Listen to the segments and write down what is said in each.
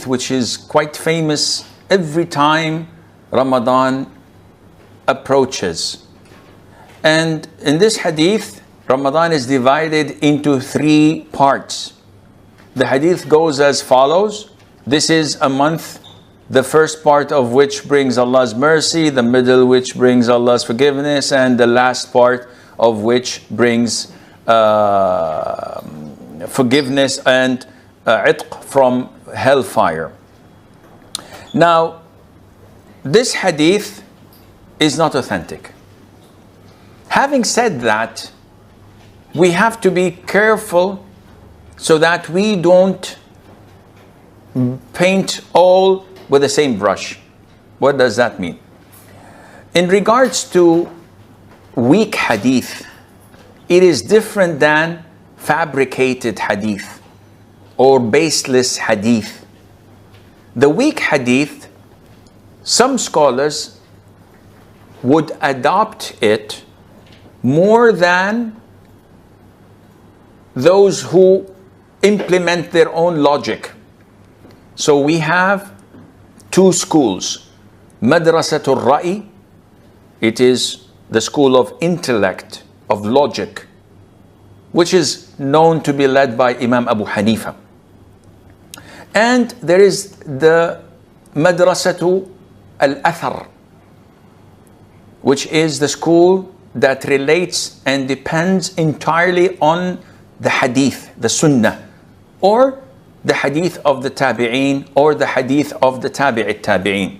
which is quite famous every time Ramadan approaches. And in this hadith, Ramadan is divided into 3 parts. The hadith goes as follows. This is a month, the first part of which brings Allah's mercy, the middle which brings Allah's forgiveness, and the last part of which brings forgiveness and itq from hellfire. Now, this hadith is not authentic. Having said that, we have to be careful so that we don't paint all with the same brush. What does that mean? In regards to weak hadith, it is different than fabricated hadith or baseless hadith. The weak hadith, some scholars would adopt it more than those who implement their own logic. So we have 2 schools. Madrasatul Ra'i, it is the school of intellect, of logic, which is known to be led by Imam Abu Hanifa. And there is the Madrasatu Al-Athar, which is the school that relates and depends entirely on the hadith, the sunnah, or the hadith of the tabi'een, or the hadith of the tabi'it tabi'een.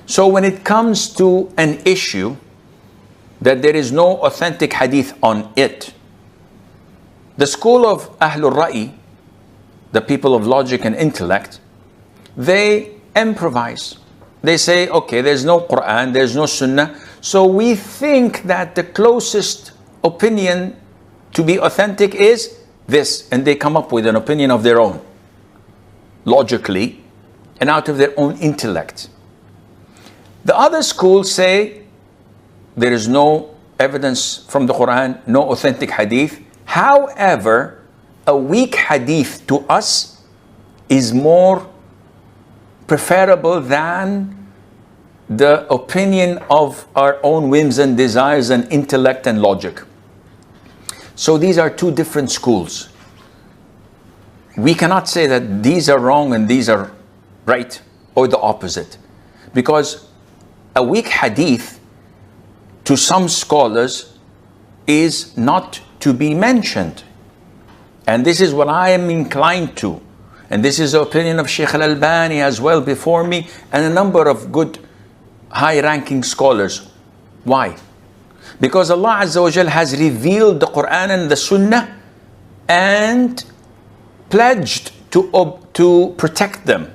So when it comes to an issue that there is no authentic hadith on it, the school of Ahlul Ra'i, the people of logic and intellect, they improvise. They say, okay, there's no Quran, there's no Sunnah, so we think that the closest opinion to be authentic is this, and they come up with an opinion of their own, logically, and out of their own intellect. The other schools say there is no evidence from the Quran, no authentic hadith. However, a weak hadith to us is more preferable than the opinion of our own whims and desires and intellect and logic. So these are 2 different schools. We cannot say that these are wrong and these are right, or the opposite. Because a weak hadith to some scholars is not to be mentioned. And this is what I am inclined to. And this is the opinion of Sheikh Al-Albani as well before me, and a number of good high-ranking scholars. Why? Because Allah Azza wa Jal has revealed the Quran and the Sunnah and pledged to protect them,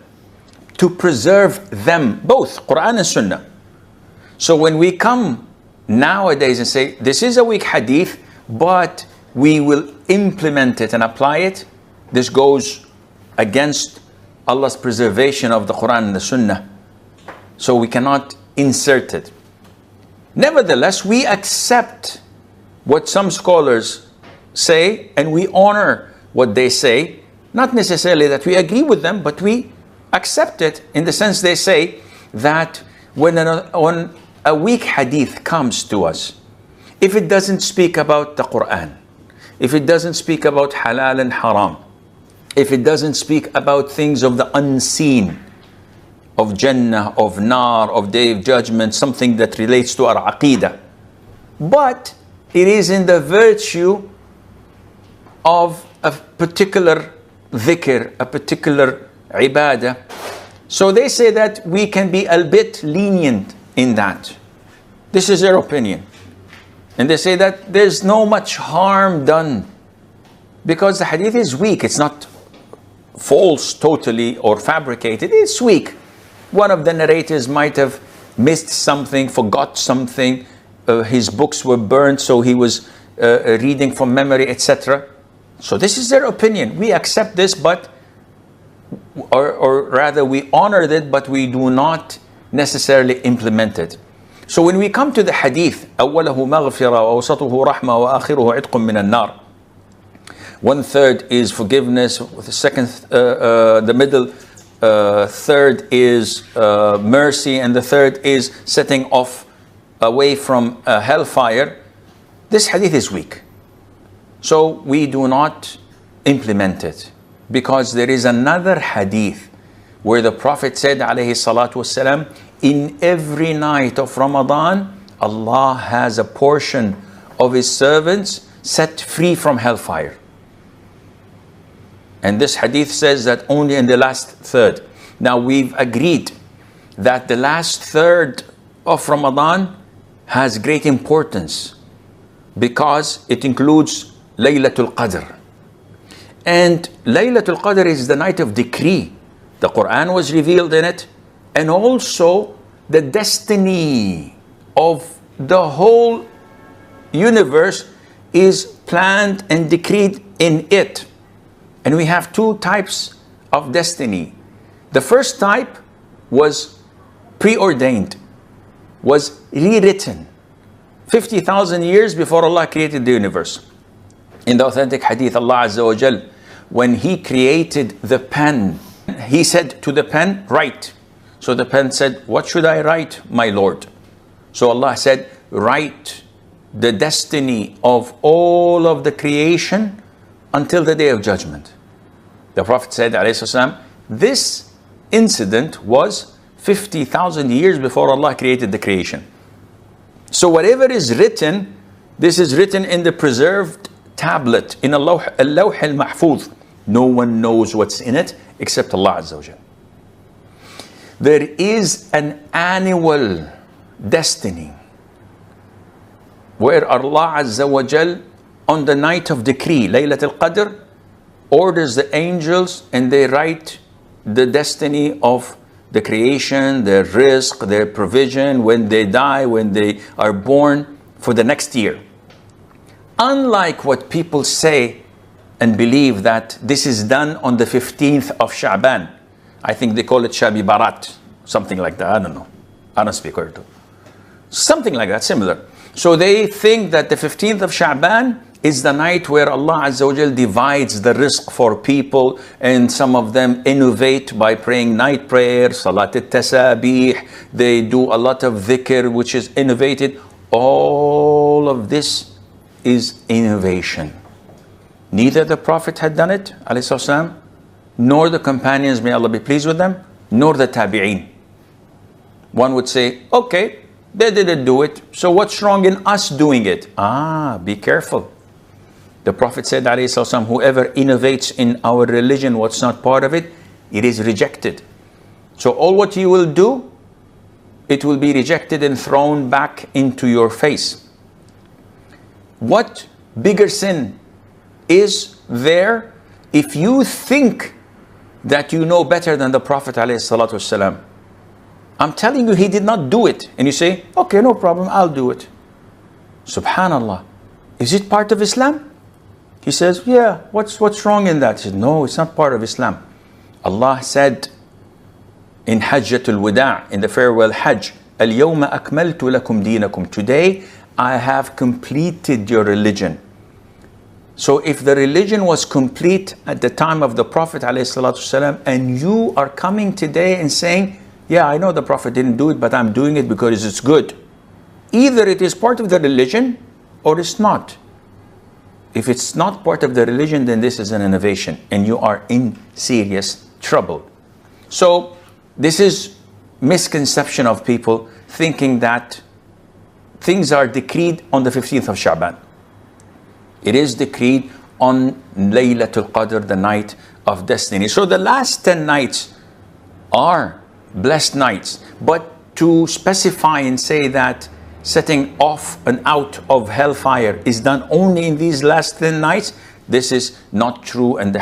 to preserve them, both Quran and Sunnah. So when we come nowadays and say, this is a weak hadith, but we will implement it and apply it, this goes against Allah's preservation of the Quran and the Sunnah. So we cannot insert it. Nevertheless, we accept what some scholars say and we honor what they say. Not necessarily that we agree with them, but we accept it in the sense they say that when a weak hadith comes to us, if it doesn't speak about the Quran, if it doesn't speak about halal and haram, if it doesn't speak about things of the unseen, of Jannah, of Nar, of Day of Judgment, something that relates to our Aqidah, but it is in the virtue of a particular dhikr, a particular ibadah, so they say that we can be a bit lenient in that. This is their opinion. And they say that there's no much harm done because the hadith is weak. It's not false totally or fabricated. It's weak. One of the narrators might have missed something, forgot something. His books were burnt, so he was reading from memory, etc. So this is their opinion. We accept this, but or rather we honored it, but we do not necessarily implement it. So when we come to the hadith, أوله مغفرة وأوسطه رحمة وآخره عتق من النار. 1/3 is forgiveness, the second, the middle third is mercy, and the third is setting off away from hellfire, this hadith is weak. So we do not implement it, because there is another hadith where the Prophet said, alayhi salatu wasalam, in every night of Ramadan, Allah has a portion of His servants set free from hellfire. And this hadith says that only in the last third. Now we've agreed that the last third of Ramadan has great importance because it includes Laylatul Qadr. And Laylatul Qadr is the night of decree. The Quran was revealed in it, and also the destiny of the whole universe is planned and decreed in it. And we have two types of destiny. The first type was preordained, was rewritten 50,000 years before Allah created the universe. In the authentic hadith, Allah Azza wa Jal, when He created the pen, He said to the pen, write. So the pen said, what should I write, my Lord? So Allah said, write the destiny of all of the creation until the day of judgment. The Prophet said, alayhi salam, this incident was 50,000 years before Allah created the creation. So whatever is written, this is written in the preserved tablet, in al-Lawh al-Mahfuz. No one knows what's in it except Allah Azza wa Jal. There is an annual destiny where Allah Azza wa Jal, on the night of decree, Laylatul Qadr, orders the angels and they write the destiny of the creation, their rizq, their provision, when they die, when they are born, for the next year. Unlike what people say and believe that this is done on the 15th of Sha'ban. I think they call it Shab-e-Barat, something like that. I don't know. I don't speak Urdu. Something like that, similar. So they think that the 15th of Sha'ban is the night where Allah Azza wa Jal divides the rizq for people, and some of them innovate by praying night prayer, Salat al-Tasabih. They do a lot of dhikr, which is innovated. All of this is innovation. Neither the Prophet had done it, alayhi salam, nor the companions, may Allah be pleased with them, nor the tabi'een. One would say, okay, they didn't do it, so what's wrong in us doing it? Be careful. The Prophet said, alayhi salam, whoever innovates in our religion what's not part of it, it is rejected. So all what you will do, it will be rejected and thrown back into your face. What bigger sin is there if you think that you know better than the Prophet ﷺ? I'm telling you, he did not do it. And you say, okay, no problem, I'll do it. Subhanallah. Is it part of Islam? He says, yeah, what's wrong in that? He said, no, it's not part of Islam. Allah said in Hajjatul Wada', in the farewell Hajj, Al-Yawma akmaltu lakum deenakum. Today, I have completed your religion. So if the religion was complete at the time of the Prophet ﷺ, and you are coming today and saying, yeah, I know the Prophet didn't do it, but I'm doing it because it's good. Either it is part of the religion or it's not. If it's not part of the religion, then this is an innovation and you are in serious trouble. So this is misconception of people thinking that things are decreed on the 15th of Sha'ban. It is decreed on Laylatul Qadr, the night of destiny. So the last 10 nights are blessed nights. But to specify and say that setting off and out of hellfire is done only in these last 10 nights, this is not true, and the